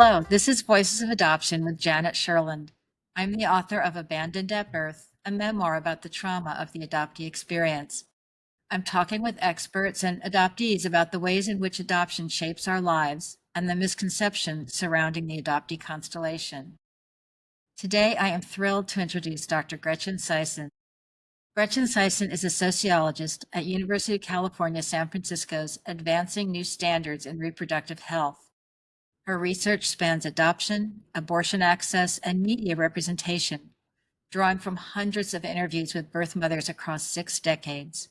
Hello, this is Voices of Adoption with Janet Sherland. I'm the author of Abandoned at Birth, a memoir about the trauma of the adoptee experience. I'm talking with experts and adoptees about the ways in which adoption shapes our lives and the misconceptions surrounding the adoptee constellation. Today, I am thrilled to introduce Dr. Gretchen Sisson. Gretchen Sisson is a sociologist at University of California, San Francisco's Advancing New Standards in Reproductive Health. Her research spans adoption, abortion access, and media representation, drawing from hundreds of interviews with birth mothers across 6 decades.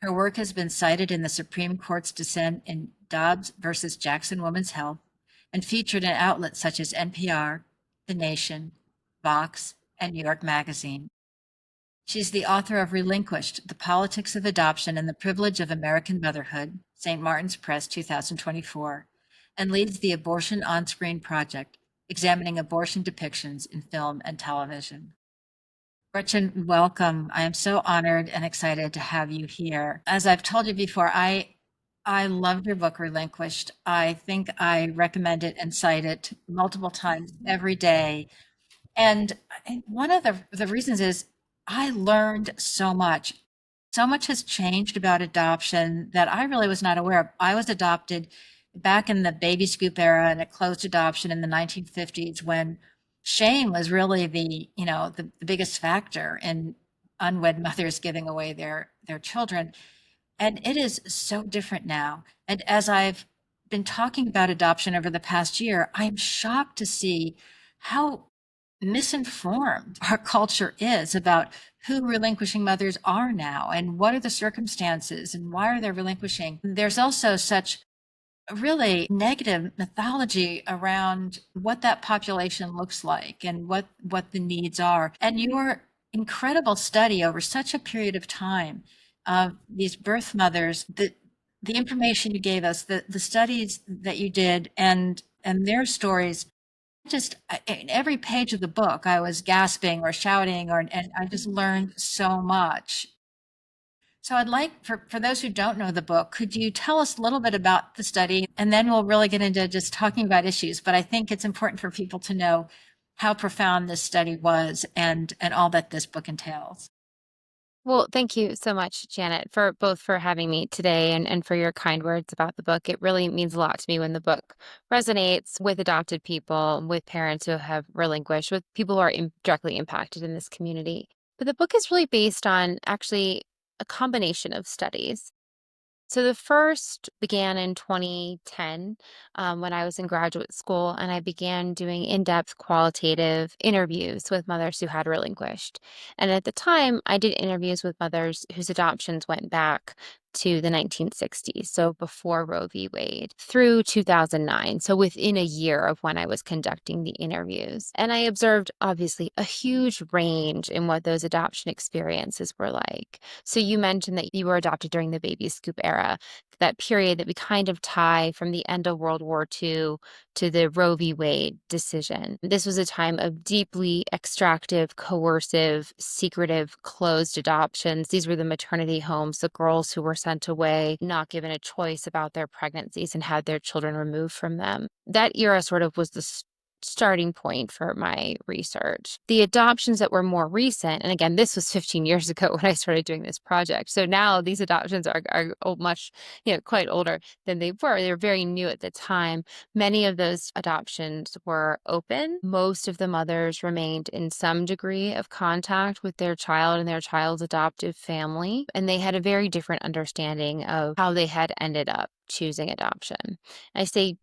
Her work has been cited in the Supreme Court's dissent in Dobbs versus Jackson Women's Health and featured in outlets such as NPR, The Nation, Vox, and New York Magazine. She's the author of Relinquished, The Politics of Adoption and the Privilege of American Motherhood, St. Martin's Press, 2024, and leads the Abortion On-Screen Project, examining abortion depictions in film and television. Gretchen, welcome. I am so honored and excited to have you here. As I've told you before, I loved your book, Relinquished. I think I recommend it and cite it multiple times every day. And one of the reasons is I learned so much. So much has changed about adoption that I really was not aware of. I was adopted back in the baby scoop era and a closed adoption in the 1950s when shame was really the biggest factor in unwed mothers giving away their children. And it is so different now. And as I've been talking about adoption over the past year, I'm shocked to see how misinformed our culture is about who relinquishing mothers are now and what are the circumstances and why are they relinquishing. There's also such really negative mythology around what that population looks like and what the needs are. And your incredible study over such a period of time of these birth mothers, the information you gave us, the studies that you did and their stories, just in every page of the book, I was gasping or shouting, and I just learned so much. So I'd like for those who don't know the book, could you tell us a little bit about the study, and then we'll really get into just talking about issues. But I think it's important for people to know how profound this study was and all that this book entails. Well, thank you so much, Janet, for both for having me today and for your kind words about the book. It really means a lot to me when the book resonates with adopted people, with parents who have relinquished, with people who are directly impacted in this community. But the book is really based on actually a combination of studies. So the first began in 2010 when I was in graduate school, and I began doing in-depth qualitative interviews with mothers who had relinquished. And at the time, I did interviews with mothers whose adoptions went back to the 1960s, so before Roe v. Wade, through 2009, so within a year of when I was conducting the interviews. And I observed, obviously, a huge range in what those adoption experiences were like. So you mentioned that you were adopted during the baby scoop era, that period that we kind of tie from the end of World War II to the Roe v. Wade decision. This was a time of deeply extractive, coercive, secretive, closed adoptions. These were the maternity homes, the girls who were sent away, not given a choice about their pregnancies and had their children removed from them. That era sort of was the starting point for my research. The adoptions that were more recent, and again, this was 15 years ago when I started doing this project. So now these adoptions are much, quite older than they were. They were very new at the time. Many of those adoptions were open. Most of the mothers remained in some degree of contact with their child and their child's adoptive family, and they had a very different understanding of how they had ended up choosing adoption. I say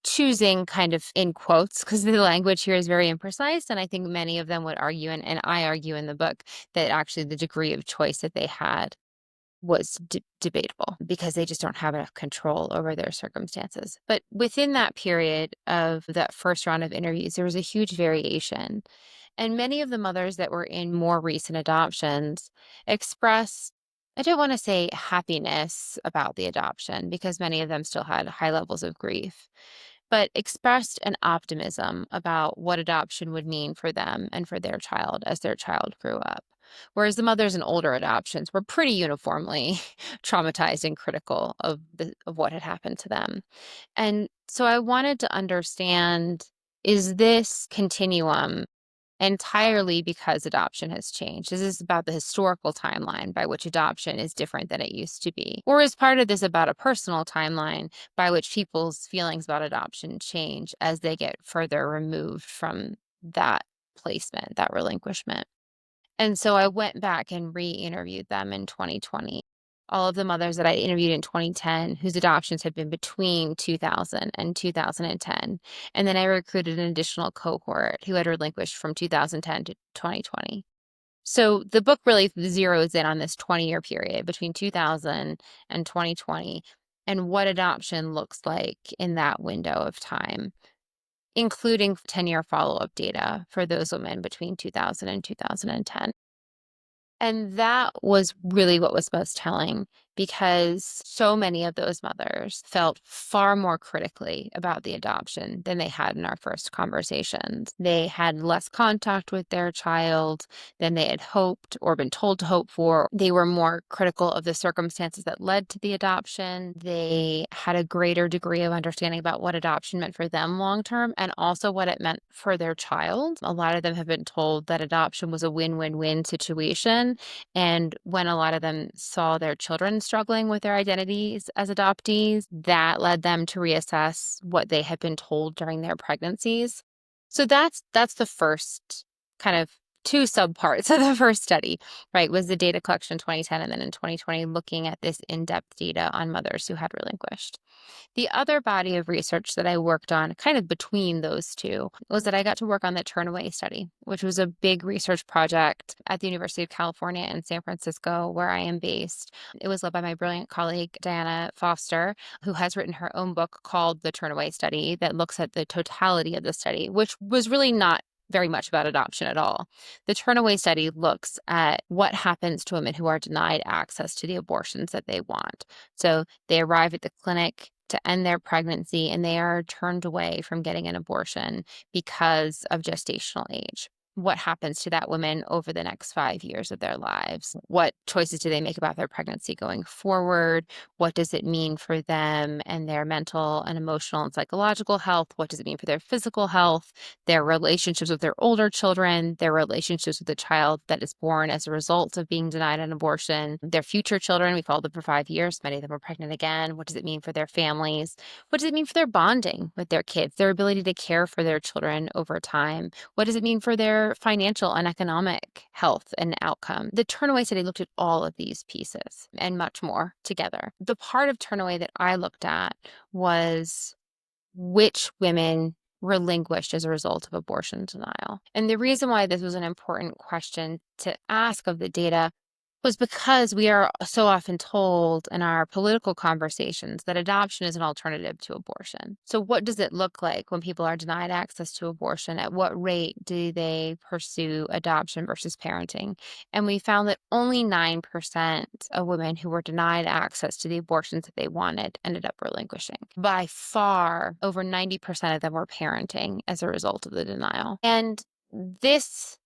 choosing kind of in quotes because the language here is very imprecise. And I think many of them would argue, and I argue in the book, that actually the degree of choice that they had was debatable because they just don't have enough control over their circumstances. But within that period of that first round of interviews, there was a huge variation. And many of the mothers that were in more recent adoptions expressed, I don't want to say happiness about the adoption because many of them still had high levels of grief, but expressed an optimism about what adoption would mean for them and for their child as their child grew up. whereas the mothers in older adoptions were pretty uniformly traumatized and critical of what had happened to them. And so I wanted to understand, is this continuum entirely because adoption has changed? Is this about the historical timeline by which adoption is different than it used to be? Or is part of this about a personal timeline by which people's feelings about adoption change as they get further removed from that placement, that relinquishment? And so I went back and re-interviewed them in 2020. All of the mothers that I interviewed in 2010 whose adoptions had been between 2000 and 2010. And then I recruited an additional cohort who had relinquished from 2010 to 2020. So the book really zeroes in on this 20-year period between 2000 and 2020 and what adoption looks like in that window of time, including 10-year follow-up data for those women between 2000 and 2010. And that was really what was most telling because so many of those mothers felt far more critically about the adoption than they had in our first conversations. They had less contact with their child than they had hoped or been told to hope for. They were more critical of the circumstances that led to the adoption. They had a greater degree of understanding about what adoption meant for them long term and also what it meant for their child. A lot of them have been told that adoption was a win-win-win situation. And when a lot of them saw their children struggling with their identities as adoptees, that led them to reassess what they had been told during their pregnancies. So that's the first kind of two subparts of the first study, right? Was the data collection in 2010 and then in 2020 looking at this in-depth data on mothers who had relinquished. The other body of research that I worked on, kind of between those two, was that I got to work on the Turnaway study, which was a big research project at the University of California in San Francisco, where I am based. It was led by my brilliant colleague, Diana Foster, who has written her own book called The Turnaway Study that looks at the totality of the study, which was really not very much about adoption at all. The Turnaway Study looks at what happens to women who are denied access to the abortions that they want. So they arrive at the clinic to end their pregnancy and they are turned away from getting an abortion because of gestational age. What happens to that woman over the next 5 years of their lives? What choices do they make about their pregnancy going forward? What does it mean for them and their mental and emotional and psychological health? What does it mean for their physical health, their relationships with their older children, their relationships with the child that is born as a result of being denied an abortion, their future children? We followed them for 5 years. Many of them were pregnant again. What does it mean for their families? What does it mean for their bonding with their kids, their ability to care for their children over time? What does it mean for their financial and economic health and outcome? The Turnaway study looked at all of these pieces and much more together. The part of Turnaway that I looked at was which women relinquished as a result of abortion denial. And the reason why this was an important question to ask of the data was because we are so often told in our political conversations that adoption is an alternative to abortion. So what does it look like when people are denied access to abortion? At what rate do they pursue adoption versus parenting? And we found that only 9% of women who were denied access to the abortions that they wanted ended up relinquishing. By far, over 90% of them were parenting as a result of the denial. And this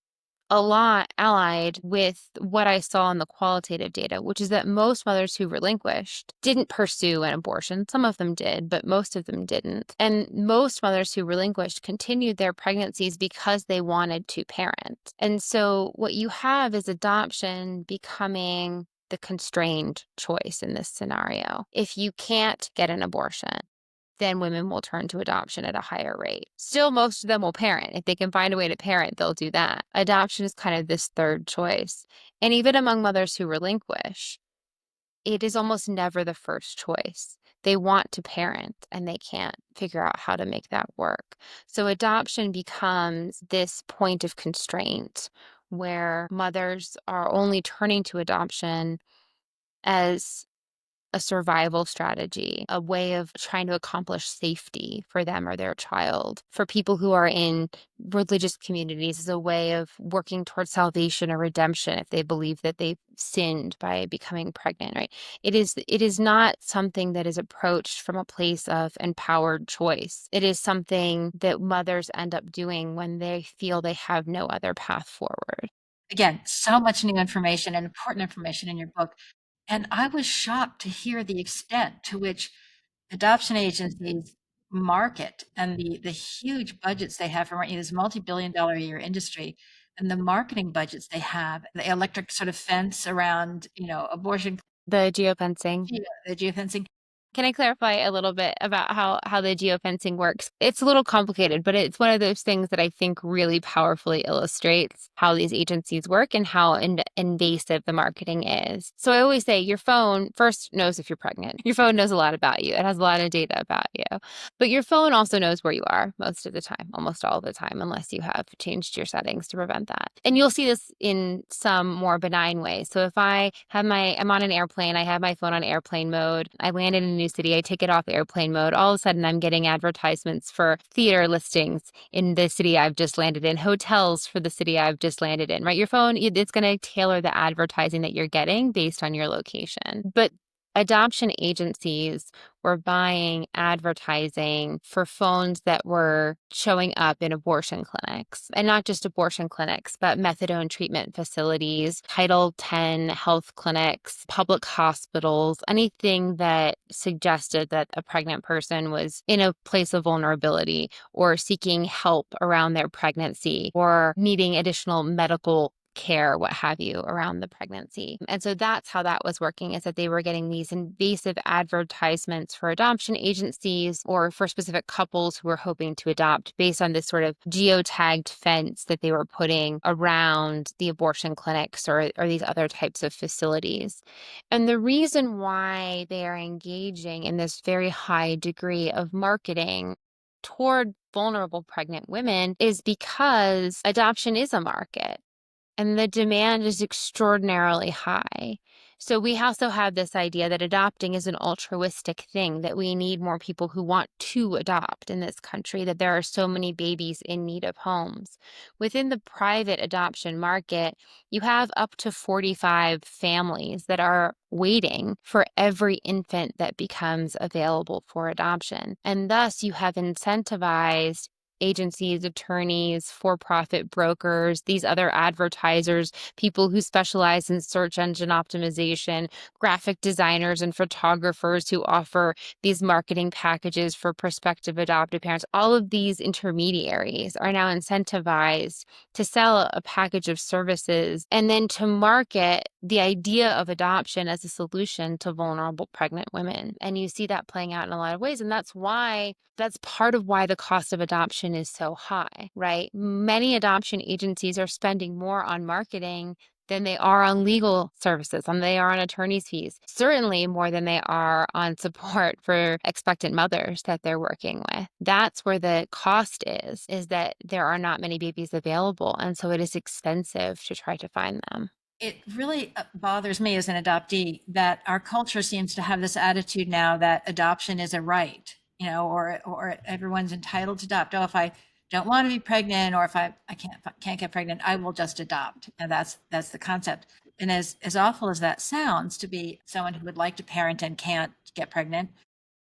a lot allied with what I saw in the qualitative data, which is that most mothers who relinquished didn't pursue an abortion. Some of them did, but most of them didn't. And most mothers who relinquished continued their pregnancies because they wanted to parent. And so what you have is adoption becoming the constrained choice in this scenario. If you can't get an abortion, then women will turn to adoption at a higher rate. Still, most of them will parent. If they can find a way to parent, they'll do that. Adoption is kind of this third choice. And even among mothers who relinquish, it is almost never the first choice. They want to parent and they can't figure out how to make that work. So adoption becomes this point of constraint where mothers are only turning to adoption as a survival strategy, a way of trying to accomplish safety for them or their child. For people who are in religious communities, as a way of working towards salvation or redemption if they believe that they've sinned by becoming pregnant, right? It is not something that is approached from a place of empowered choice. It is something that mothers end up doing when they feel they have no other path forward. again, so much new information and important information in your book. And I was shocked to hear the extent to which adoption agencies market and the huge budgets they have for this multi-billion-dollar a year industry and the marketing budgets they have, the electric sort of fence around, abortion, The geofencing. the geofencing. Can I clarify a little bit about how the geofencing works? It's a little complicated, but it's one of those things that I think really powerfully illustrates how these agencies work and how invasive the marketing is. So I always say your phone first knows if you're pregnant. Your phone knows a lot about you. It has a lot of data about you. But your phone also knows where you are most of the time, almost all the time, unless you have changed your settings to prevent that. And you'll see this in some more benign ways. So if I'm on an airplane, I have my phone on airplane mode, I land in a new city, I take it off airplane mode, all of a sudden I'm getting advertisements for theater listings in the city I've just landed in, hotels for the city I've just landed in, right? Your phone, it's going to tailor the advertising that you're getting based on your location. But adoption agencies were buying advertising for phones that were showing up in abortion clinics, and not just abortion clinics, but methadone treatment facilities, Title 10 health clinics, public hospitals, anything that suggested that a pregnant person was in a place of vulnerability or seeking help around their pregnancy or needing additional medical care, what have you, around the pregnancy. And so that's how that was working, is that they were getting these invasive advertisements for adoption agencies or for specific couples who were hoping to adopt based on this sort of geotagged fence that they were putting around the abortion clinics or these other types of facilities. And the reason why they are engaging in this very high degree of marketing toward vulnerable pregnant women is because adoption is a market and the demand is extraordinarily high. So we also have this idea that adopting is an altruistic thing, that we need more people who want to adopt in this country, that there are so many babies in need of homes. Within the private adoption market, you have up to 45 families that are waiting for every infant that becomes available for adoption. And thus you have incentivized agencies, attorneys, for-profit brokers, these other advertisers, people who specialize in search engine optimization, graphic designers and photographers who offer these marketing packages for prospective adoptive parents. All of these intermediaries are now incentivized to sell a package of services and then to market the idea of adoption as a solution to vulnerable pregnant women. And you see that playing out in a lot of ways. And that's part of why the cost of adoption is so high, right? Many adoption agencies are spending more on marketing than they are on legal services, than they are on attorney's fees, certainly more than they are on support for expectant mothers that they're working with. That's where the cost is that there are not many babies available. And so it is expensive to try to find them. It really bothers me as an adoptee that our culture seems to have this attitude now that adoption is a right, or everyone's entitled to adopt. Oh, if I don't want to be pregnant, or if I can't get pregnant, I will just adopt. And that's the concept. And as awful as that sounds, to be someone who would like to parent and can't get pregnant,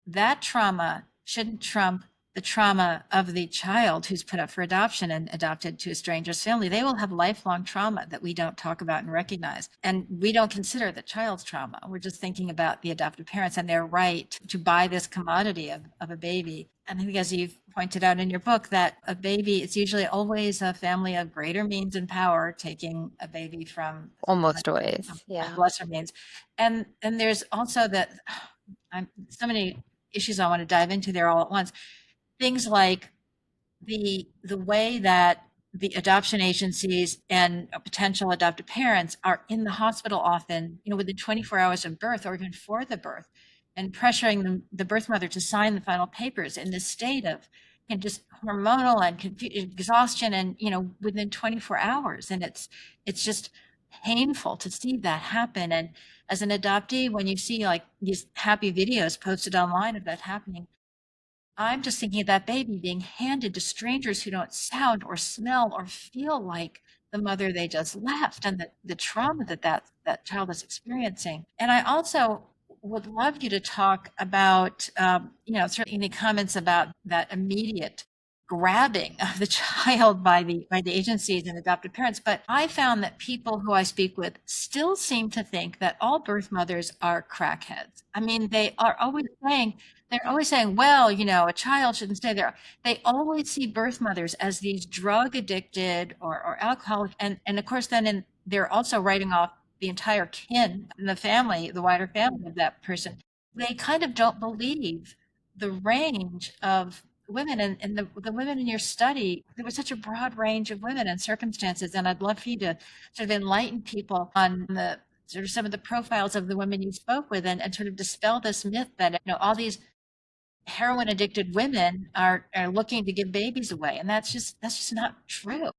that trauma shouldn't trump the trauma of the child who's put up for adoption and adopted to a stranger's family. They will have lifelong trauma that we don't talk about and recognize. And we don't consider the child's trauma. We're just thinking about the adoptive parents and their right to buy this commodity of a baby. And I think, as you've pointed out in your book, that a baby, it's usually always a family of greater means and power taking a baby from Almost always. of Yeah. lesser means. And there's also that so many issues I want to dive into there all at once. Things like the way that the adoption agencies and potential adoptive parents are in the hospital often, within 24 hours of birth or even for the birth, and pressuring the birth mother to sign the final papers in this state of just hormonal and exhaustion, and within 24 hours. And it's just painful to see that happen. And as an adoptee, when you see like these happy videos posted online of that happening, I'm just thinking of that baby being handed to strangers who don't sound or smell or feel like the mother they just left, and the trauma that child is experiencing. And I also would love you to talk about, certainly any comments about that immediate grabbing of the child by the agencies and adoptive parents. But I found that people who I speak with still seem to think that all birth mothers are crackheads. I mean, they're always saying, well, a child shouldn't stay there. They always see birth mothers as these drug addicted or alcoholic, and of course they're also writing off the entire kin in the family, the wider family of that person. They kind of don't believe the range of women, and the women in your study, there was such a broad range of women and circumstances, and I'd love for you to sort of enlighten people on the sort of some of the profiles of the women you spoke with, and sort of dispel this myth that all these heroin addicted women are looking to give babies away, and that's just not true.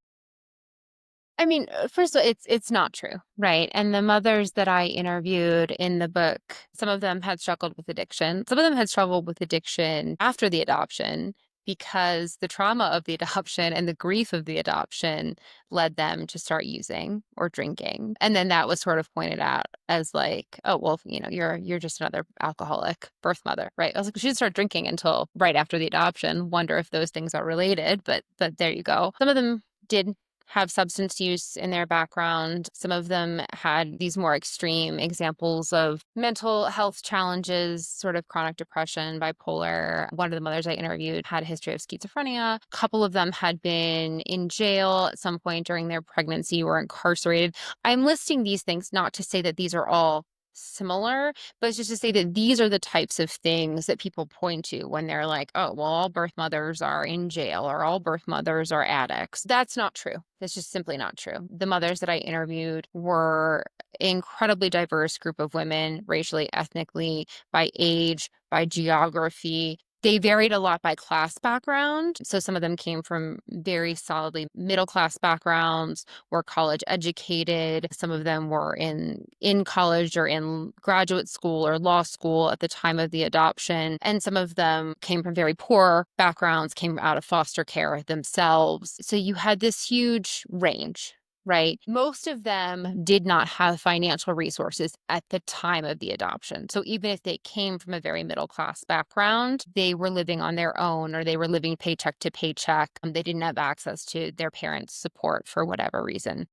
I mean, first of all, it's not true, right? And the mothers that I interviewed in the book, some of them had struggled with addiction. Some of them had struggled with addiction after the adoption because the trauma of the adoption and the grief of the adoption led them to start using or drinking. And then that was sort of pointed out as like, oh, well, you're just another alcoholic birth mother, right? I was like, she didn't start drinking until right after the adoption. Wonder if those things are related, but there you go. Some of them did have substance use in their background. Some of them had these more extreme examples of mental health challenges, sort of chronic depression, bipolar. One of the mothers I interviewed had a history of schizophrenia. A couple of them had been in jail at some point during their pregnancy or incarcerated. I'm listing these things not to say that these are all similar, but it's just to say that these are the types of things that people point to when they're like, oh, well, all birth mothers are in jail or all birth mothers are addicts. That's not true. That's just simply not true. The mothers that I interviewed were incredibly diverse group of women, racially, ethnically, by age, by geography. They varied a lot by class background. So some of them came from very solidly middle class backgrounds, were college educated. Some of them were in college or in graduate school or law school at the time of the adoption. And some of them came from very poor backgrounds, came out of foster care themselves. So you had this huge range, right? Most of them did not have financial resources at the time of the adoption. So even if they came from a very middle class background, they were living on their own or they were living paycheck to paycheck. They didn't have access to their parents' support for whatever reason.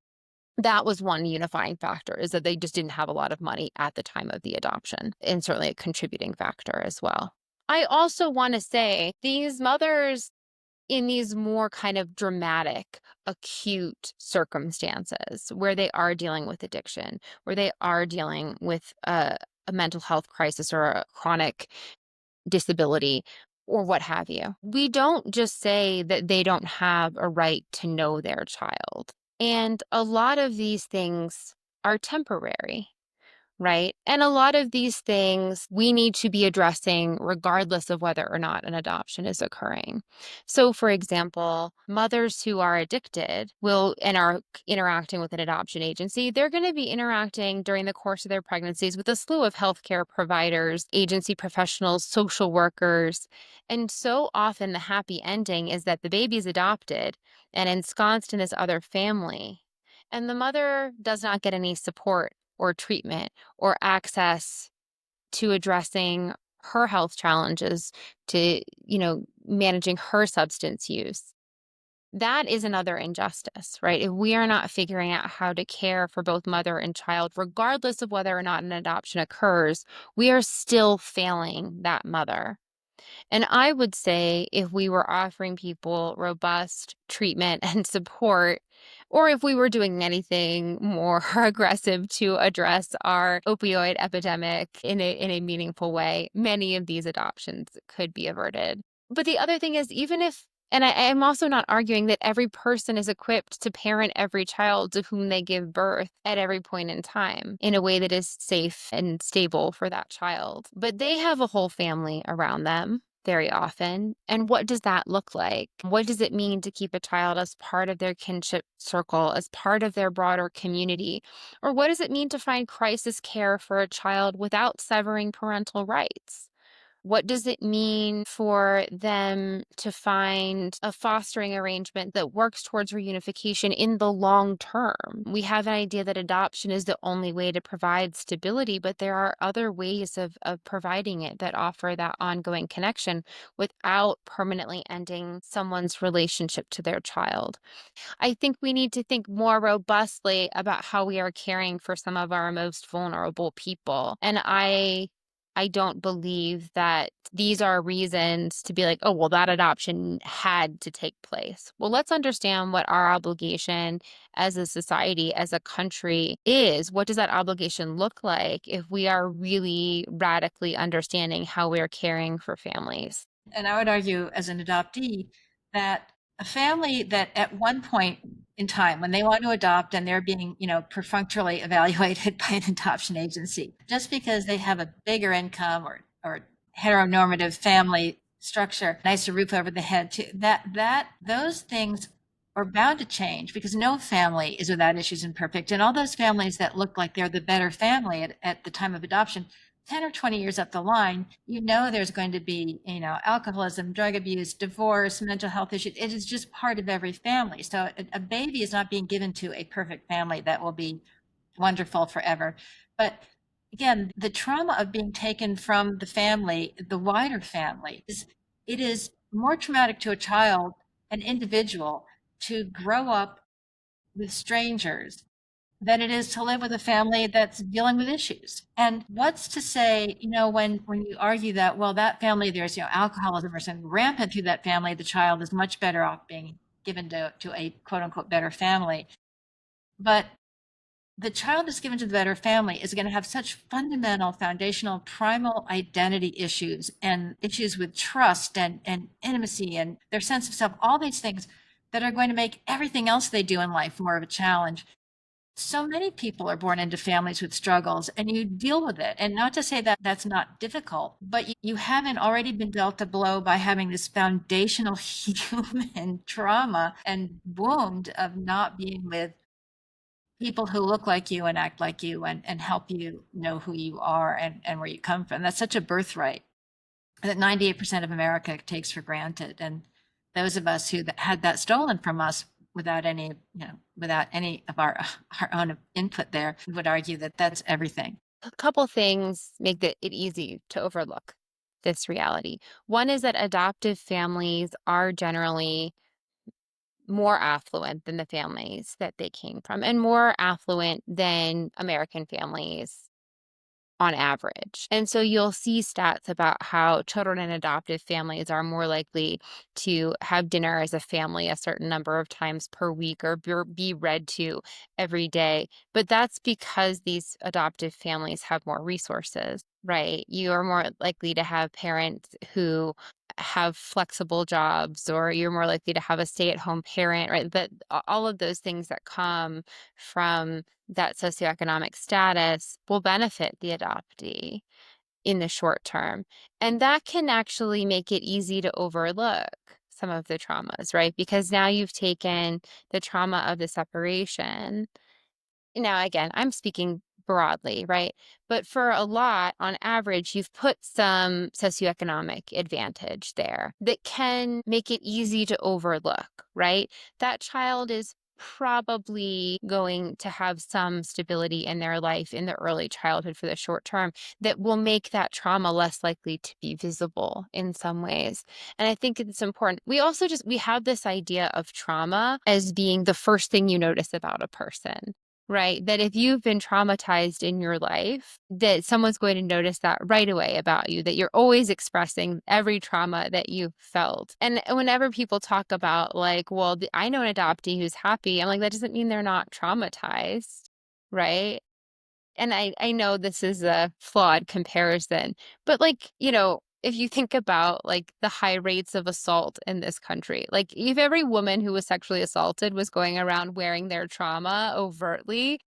That was one unifying factor, is that they just didn't have a lot of money at the time of the adoption, and certainly a contributing factor as well. I also want to say these mothers in these more kind of dramatic, acute circumstances where they are dealing with addiction, where they are dealing with a mental health crisis or a chronic disability or what have you. We don't just say that they don't have a right to know their child. And a lot of these things are temporary, right? And a lot of these things we need to be addressing regardless of whether or not an adoption is occurring. So, for example, mothers who are addicted will and are interacting with an adoption agency, they're going to be interacting during the course of their pregnancies with a slew of healthcare providers, agency professionals, social workers. And so often the happy ending is that the baby's adopted and ensconced in this other family. And the mother does not get any support or treatment or access to addressing her health challenges, to, managing her substance use. That is another injustice, right? If we are not figuring out how to care for both mother and child, regardless of whether or not an adoption occurs, we are still failing that mother. And I would say if we were offering people robust treatment and support, or if we were doing anything more aggressive to address our opioid epidemic in a meaningful way, many of these adoptions could be averted. But the other thing is, even if and I'm also not arguing that every person is equipped to parent every child to whom they give birth at every point in time in a way that is safe and stable for that child. But they have a whole family around them very often. And what does that look like? What does it mean to keep a child as part of their kinship circle, as part of their broader community? Or what does it mean to find crisis care for a child without severing parental rights? What does it mean for them to find a fostering arrangement that works towards reunification in the long term? We have an idea that adoption is the only way to provide stability, but there are other ways of providing it that offer that ongoing connection without permanently ending someone's relationship to their child. I think we need to think more robustly about how we are caring for some of our most vulnerable people. And I don't believe that these are reasons to be like, oh, well, that adoption had to take place. Well, let's understand what our obligation as a society, as a country is. What does that obligation look like if we are really radically understanding how we're caring for families? And I would argue, as an adoptee, that a family that at one point in time, when they want to adopt and they're being, perfunctorily evaluated by an adoption agency, just because they have a bigger income or heteronormative family structure, nicer roof over the head, too, that those things are bound to change because no family is without issues and perfect. And all those families that look like they're the better family at the time of adoption, 10 or 20 years up the line, there's going to be, alcoholism, drug abuse, divorce, mental health issues. It is just part of every family. So a baby is not being given to a perfect family that will be wonderful forever. But again, the trauma of being taken from the family, the wider family, it is more traumatic to a child, an individual, to grow up with strangers than it is to live with a family that's dealing with issues. And what's to say, when you argue that, well, that family, there's, alcoholism or something rampant through that family, the child is much better off being given to a quote unquote better family. But the child that's given to the better family is going to have such fundamental, foundational, primal identity issues and issues with trust and intimacy and their sense of self, all these things that are going to make everything else they do in life more of a challenge. So many people are born into families with struggles and you deal with it. And not to say that that's not difficult, but you haven't already been dealt a blow by having this foundational human trauma and wound of not being with people who look like you and act like you and help you know who you are and where you come from. That's such a birthright that 98% of America takes for granted. And those of us who had that stolen from us without any of our own input there would argue that that's everything. A couple things make it easy to overlook this reality. One is that adoptive families are generally more affluent than the families that they came from and more affluent than American families on average. And so you'll see stats about how children in adoptive families are more likely to have dinner as a family a certain number of times per week or be read to every day. But that's because these adoptive families have more resources, right? You are more likely to have parents who have flexible jobs, or you're more likely to have a stay-at-home parent, right? But all of those things that come from that socioeconomic status will benefit the adoptee in the short term. And that can actually make it easy to overlook some of the traumas, right? Because now you've taken the trauma of the separation. Now, again, I'm speaking broadly, right? But for a lot, on average, you've put some socioeconomic advantage there that can make it easy to overlook, right? That child is probably going to have some stability in their life in the early childhood for the short term that will make that trauma less likely to be visible in some ways. And I think it's important. We have this idea of trauma as being the first thing you notice about a person. Right, that if you've been traumatized in your life, that someone's going to notice that right away about you, that you're always expressing every trauma that you've felt. And whenever people talk about like, well, I know an adoptee who's happy, I'm like, that doesn't mean they're not traumatized, right? And I know this is a flawed comparison, but like, if you think about like the high rates of assault in this country, like if every woman who was sexually assaulted was going around wearing their trauma overtly,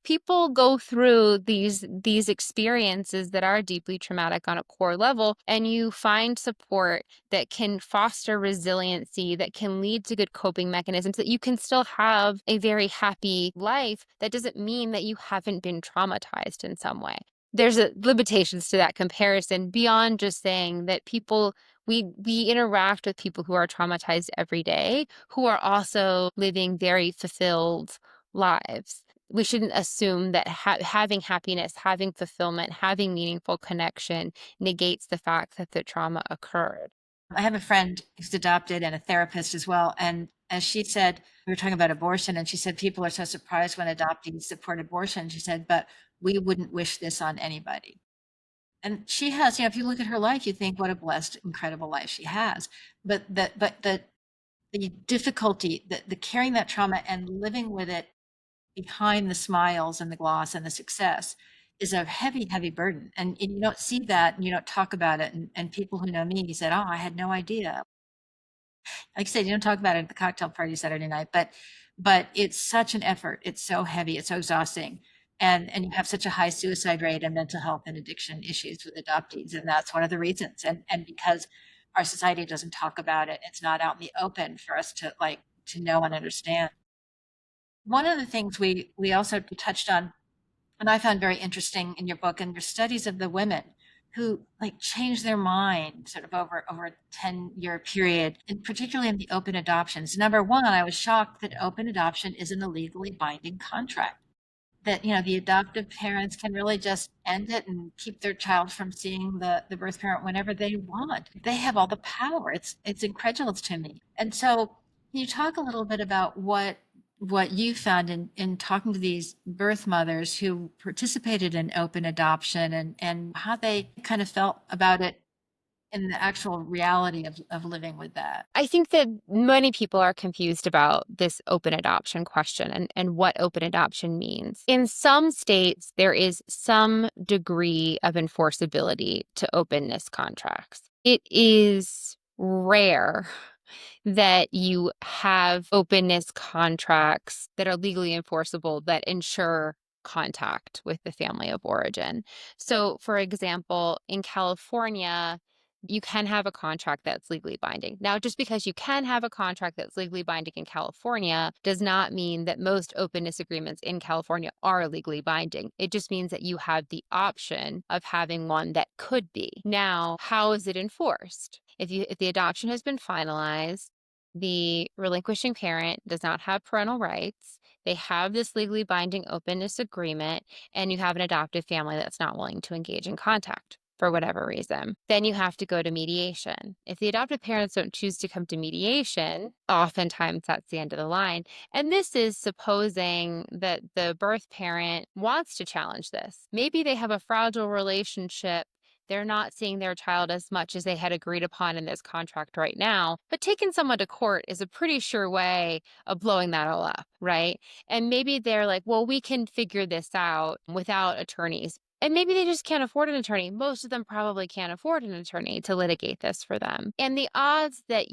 people go through these experiences that are deeply traumatic on a core level, and you find support that can foster resiliency, that can lead to good coping mechanisms, that you can still have a very happy life. That doesn't mean that you haven't been traumatized in some way. there's limitations to that comparison beyond just saying that we interact with people who are traumatized every day, who are also living very fulfilled lives. We shouldn't assume that having happiness, having fulfillment, having meaningful connection negates the fact that the trauma occurred. I have a friend who's adopted and a therapist as well. And as she said, we were talking about abortion, and she said people are so surprised when adoptees support abortion. She said, but we wouldn't wish this on anybody. And she has, if you look at her life, you think what a blessed, incredible life she has. But the difficulty, the carrying that trauma and living with it behind the smiles and the gloss and the success is a heavy, heavy burden. And you don't see that and you don't talk about it. And people who know me said, oh, I had no idea. Like I said, you don't talk about it at the cocktail party Saturday night, but it's such an effort. It's so heavy. It's so exhausting. And you have such a high suicide rate and mental health and addiction issues with adoptees. And that's one of the reasons. And because our society doesn't talk about it, it's not out in the open for us to to know and understand. One of the things we also touched on, and I found very interesting in your book and your studies of the women who changed their mind sort of over a 10-year period, and particularly in the open adoptions. Number one, I was shocked that open adoption isn't a legally binding contract. That, the adoptive parents can really just end it and keep their child from seeing the birth parent whenever they want. They have all the power. It's incredulous to me. And so can you talk a little bit about what you found in talking to these birth mothers who participated in open adoption, and how they kind of felt about it in the actual reality of living with that? I think that many people are confused about this open adoption question and what open adoption means. In some states, there is some degree of enforceability to openness contracts. It is rare that you have openness contracts that are legally enforceable that ensure contact with the family of origin. So, for example, in California, you can have a contract that's legally binding. Now, just because you can have a contract that's legally binding in California does not mean that most openness agreements in California are legally binding. It just means that you have the option of having one that could be. Now, how is it enforced? If the adoption has been finalized, the relinquishing parent does not have parental rights. They have this legally binding openness agreement, and you have an adoptive family that's not willing to engage in contact for whatever reason. Then you have to go to mediation. If the adoptive parents don't choose to come to mediation, oftentimes that's the end of the line. And this is supposing that the birth parent wants to challenge this. Maybe they have a fragile relationship. They're not seeing their child as much as they had agreed upon in this contract right now. But taking someone to court is a pretty sure way of blowing that all up, right? And maybe they're like, well, we can figure this out without attorneys. And maybe they just can't afford an attorney. Most of them probably can't afford an attorney to litigate this for them. And the odds that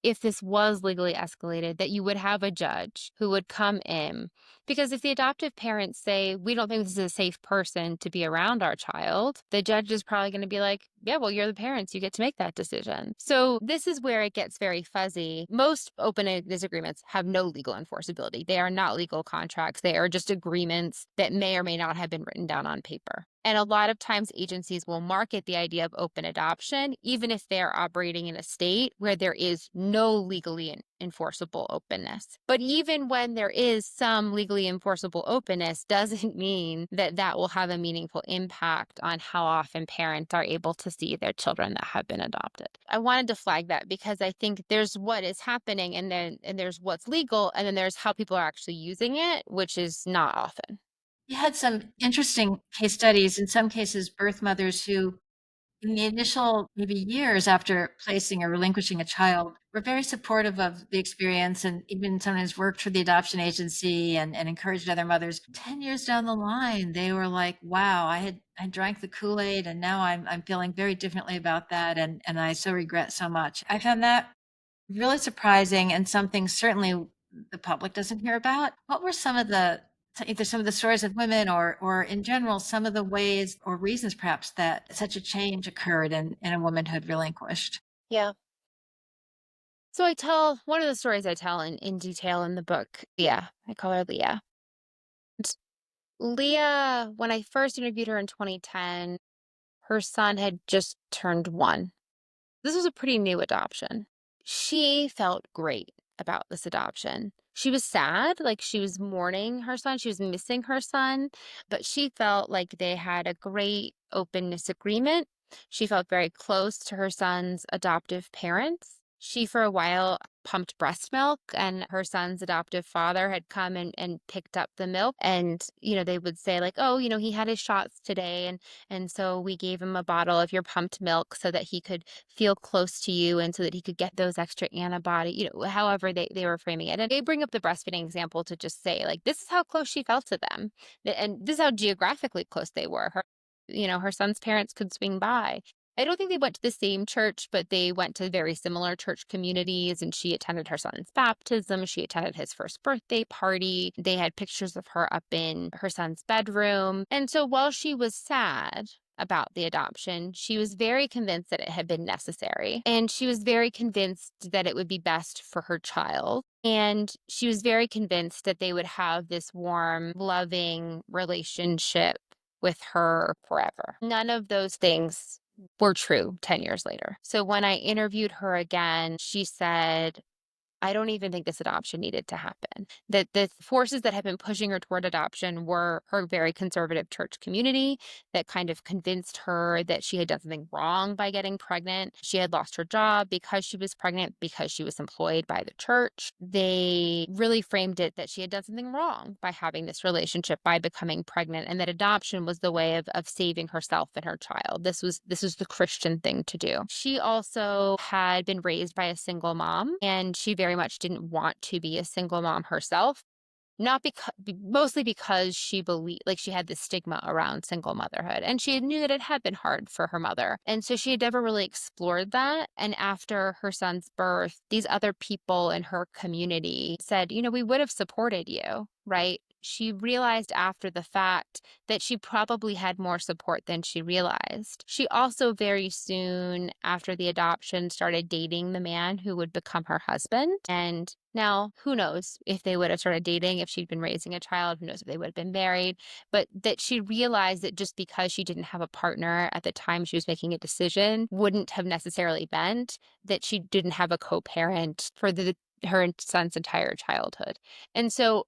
if this was legally escalated, that you would have a judge who would come in, because if the adoptive parents say, we don't think this is a safe person to be around our child, the judge is probably going to be like, yeah, well, you're the parents. You get to make that decision. So this is where it gess very fuzzy. Most open disagreements have no legal enforceability. They are not legal contracts. They are just agreements that may or may not have been written down on paper. And a lot of times agencies will market the idea of open adoption, even if they're operating in a state where there is no legally enforceable openness. But even when there is some legally enforceable openness, doesn't mean that that will have a meaningful impact on how often parents are able to see their children that have been adopted. I wanted to flag that because I think there's what is happening, and there's what's legal, and then there's how people are actually using it, which is not often. You had some interesting case studies, in some cases, birth mothers who, in the initial maybe years after placing or relinquishing a child, were very supportive of the experience and even sometimes worked for the adoption agency and encouraged other mothers. 10 years down the line, they were like, wow, I drank the Kool-Aid and now I'm feeling very differently about that. And I so regret so much. I found that really surprising and something certainly the public doesn't hear about. What were either some of the stories of women or in general, some of the ways or reasons perhaps that such a change occurred in a womanhood relinquished? Yeah. So I tell one of the stories I tell in detail in the book. Yeah, I call her Leah. Leah, when I first interviewed her in 2010, her son had just turned 1. This was a pretty new adoption. She felt great about this adoption. She was sad, like she was mourning her son, she was missing her son, but she felt like they had a great openness agreement. She felt very close to her son's adoptive parents. She, for a while, pumped breast milk, and her son's adoptive father had come and picked up the milk. And, they would say, like, oh, he had his shots today. And so we gave him a bottle of your pumped milk so that he could feel close to you and so that he could get those extra antibody, however they were framing it. And they bring up the breastfeeding example to just say, like, this is how close she felt to them. And this is how geographically close they were. Her son's parents could swing by. I don't think they went to the same church, but they went to very similar church communities, and she attended her son's baptism. She attended his first birthday party. They had pictures of her up in her son's bedroom. And so while she was sad about the adoption, she was very convinced that it had been necessary. And she was very convinced that it would be best for her child. And she was very convinced that they would have this warm, loving relationship with her forever. None of those things were true 10 years later. So when I interviewed her again, she said, I don't even think this adoption needed to happen. That the forces that had been pushing her toward adoption were her very conservative church community that kind of convinced her that she had done something wrong by getting pregnant. She had lost her job because she was pregnant, because she was employed by the church. They really framed it that she had done something wrong by having this relationship, by becoming pregnant, and that adoption was the way of saving herself and her child. This was the Christian thing to do. She also had been raised by a single mom, and she very much didn't want to be a single mom herself. Not because, mostly because she believed, like, she had this stigma around single motherhood, and she knew that it had been hard for her mother. And so she had never really explored that. And after her son's birth, these other people in her community said, we would have supported you, right? She realized after the fact that she probably had more support than she realized. She also very soon after the adoption started dating the man who would become her husband. And now, who knows if they would have started dating if she'd been raising a child, who knows if they would have been married, but that she realized that just because she didn't have a partner at the time she was making a decision wouldn't have necessarily meant that she didn't have a co-parent for her son's entire childhood. And so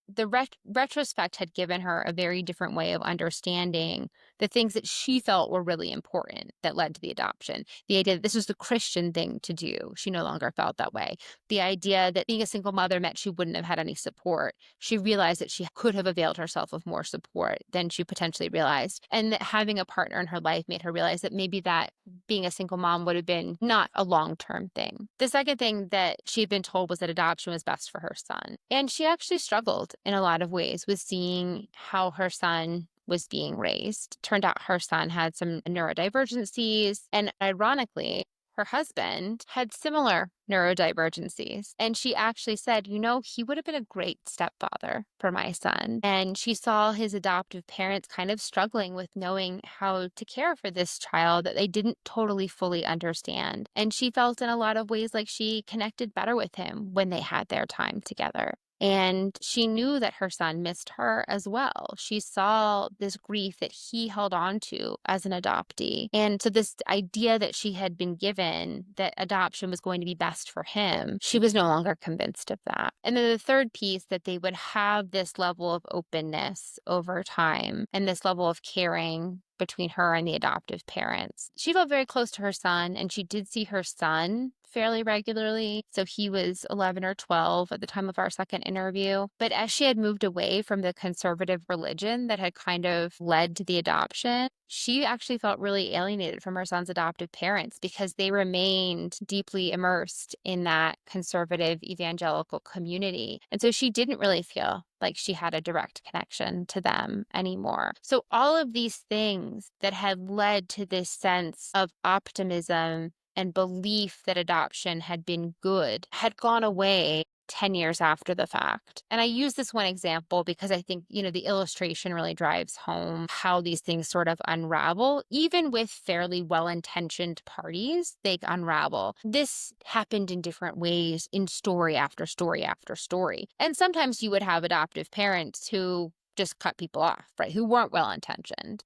the retrospect had given her a very different way of understanding the things that she felt were really important that led to the adoption. The idea that this was the Christian thing to do, she no longer felt that way. The idea that being a single mother meant she wouldn't have had any support. She realized that she could have availed herself of more support than she potentially realized. And that having a partner in her life made her realize that maybe that being a single mom would have been not a long-term thing. The second thing that she had been told was that adoption was best for her son. And she actually struggled in a lot of ways with seeing how her son was being raised. Turned out her son had some neurodivergencies, and ironically, her husband had similar neurodivergencies. And she actually said, he would have been a great stepfather for my son. And she saw his adoptive parents kind of struggling with knowing how to care for this child that they didn't totally fully understand. And she felt in a lot of ways like she connected better with him when they had their time together. And she knew that her son missed her as well. She saw this grief that he held on to as an adoptee. And so this idea that she had been given that adoption was going to be best for him, she was no longer convinced of that. And then the third piece, that they would have this level of openness over time and this level of caring between her and the adoptive parents. She felt very close to her son, and she did see her son fairly regularly. So he was 11 or 12 at the time of our second interview. But as she had moved away from the conservative religion that had kind of led to the adoption, she actually felt really alienated from her son's adoptive parents because they remained deeply immersed in that conservative evangelical community. And so she didn't really feel like she had a direct connection to them anymore. So all of these things that had led to this sense of optimism and belief that adoption had been good had gone away 10 years after the fact. And I use this one example because I think, the illustration really drives home how these things sort of unravel. Even with fairly well-intentioned parties, they unravel. This happened in different ways in story after story after story. And sometimes you would have adoptive parents who just cut people off, right? Who weren't well intentioned.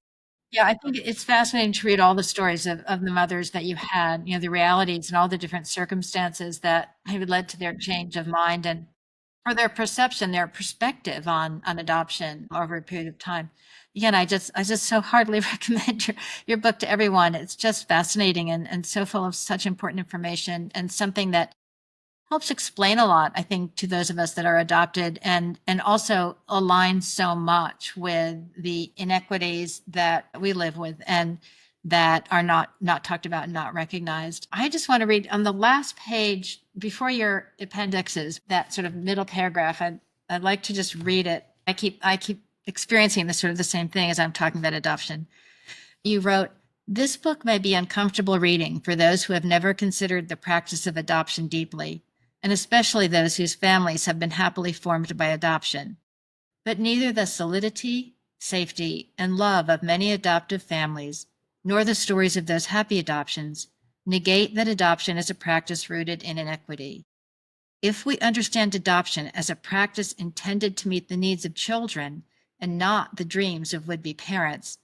Yeah, I think it's fascinating to read all the stories of the mothers that you've had, the realities and all the different circumstances that have led to their change of mind and or their perception, their perspective on adoption over a period of time. Again, I just so heartily recommend your book to everyone. It's just fascinating and so full of such important information and something that helps explain a lot, I think, to those of us that are adopted and also aligns so much with the inequities that we live with and that are not talked about and not recognized. I just want to read on the last page before your appendixes, that sort of middle paragraph. I'd like to just read it. I keep experiencing this sort of the same thing as I'm talking about adoption. You wrote, "This book may be uncomfortable reading for those who have never considered the practice of adoption deeply, and especially those whose families have been happily formed by adoption. But neither the solidity, safety, and love of many adoptive families, nor the stories of those happy adoptions, negate that adoption is a practice rooted in inequity. If we understand adoption as a practice intended to meet the needs of children and not the dreams of would-be parents,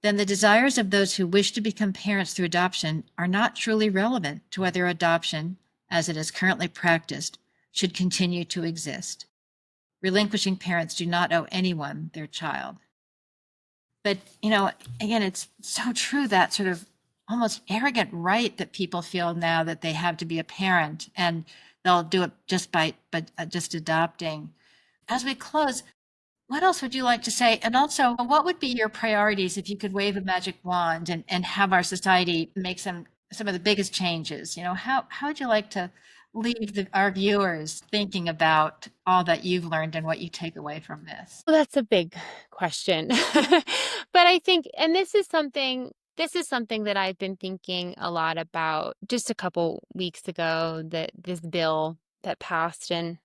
then the desires of those who wish to become parents through adoption are not truly relevant to whether adoption, as it is currently practiced, should continue to exist. Relinquishing parents do not owe anyone their child." But, again, it's so true, that sort of almost arrogant right that people feel now that they have to be a parent and they'll do it just adopting. As we close, what else would you like to say? And also, what would be your priorities if you could wave a magic wand and have our society make some of the biggest changes? How would you like to leave our viewers thinking about all that you've learned and what you take away from this? Well, that's a big question. But I think, and this is something that I've been thinking a lot about just a couple weeks ago, that this bill that passed in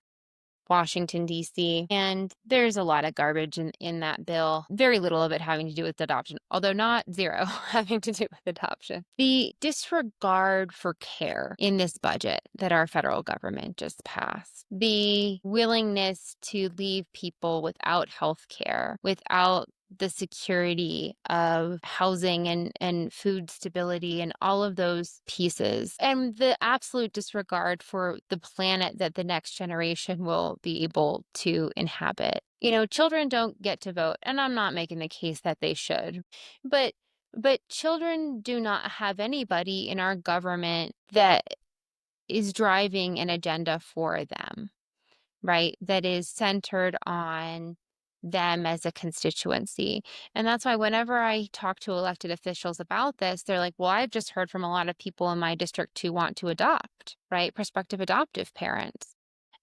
Washington, D.C. And there's a lot of garbage in that bill. Very little of it having to do with adoption, although not zero having to do with adoption. The disregard for care in this budget that our federal government just passed, the willingness to leave people without health care, without the security of housing and food stability and all of those pieces, and the absolute disregard for the planet that the next generation will be able to inhabit. Children don't get to vote, and I'm not making the case that they should, but children do not have anybody in our government that is driving an agenda for them, right? That is centered on them as a constituency. And that's why whenever I talk to elected officials about this, they're like, well, I've just heard from a lot of people in my district who want to adopt, right? Prospective adoptive parents.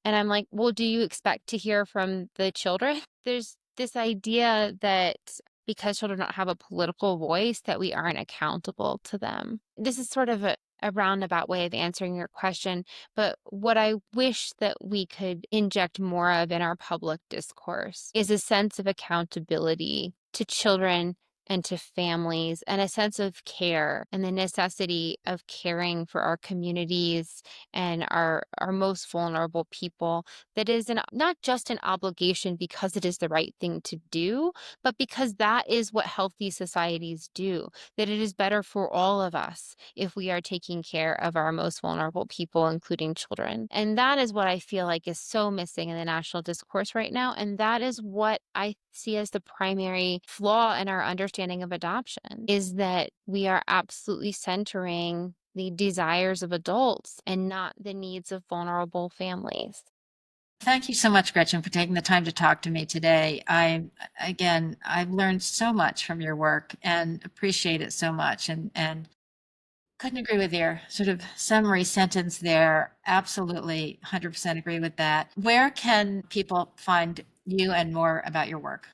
And I'm like, well, do you expect to hear from the children? There's this idea that because children don't have a political voice, that we aren't accountable to them. This is sort of a roundabout way of answering your question, but what I wish that we could inject more of in our public discourse is a sense of accountability to children and to families, and a sense of care and the necessity of caring for our communities and our most vulnerable people. That is not just an obligation because it is the right thing to do, but because that is what healthy societies do. That it is better for all of us if we are taking care of our most vulnerable people, including children. And that is what I feel like is so missing in the national discourse right now. And that is what I see as the primary flaw in our understanding of adoption, is that we are absolutely centering the desires of adults and not the needs of vulnerable families. Thank you so much, Gretchen, for taking the time to talk to me today. I've learned so much from your work and appreciate it so much. And couldn't agree with your sort of summary sentence there. Absolutely 100% agree with that. Where can people find you and more about your work?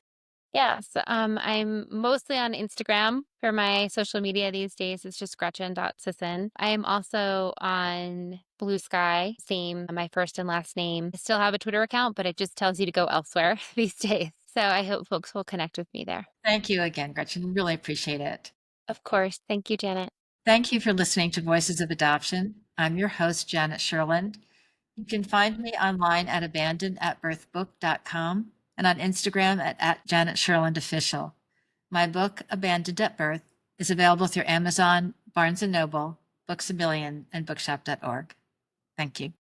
Yes, I'm mostly on Instagram for my social media these days. It's just Gretchen.Sisson. I am also on Blue Sky, same, my first and last name. I still have a Twitter account, but it just tells you to go elsewhere these days. So I hope folks will connect with me there. Thank you again, Gretchen. Really appreciate it. Of course. Thank you, Janet. Thank you for listening to Voices of Adoption. I'm your host, Janet Sherland. You can find me online at abandonatbirthbook.com. and on Instagram at @JanetSherlandOfficial. My book, Abandoned at Birth, is available through Amazon, Barnes & Noble, Books A Million, and bookshop.org. Thank you.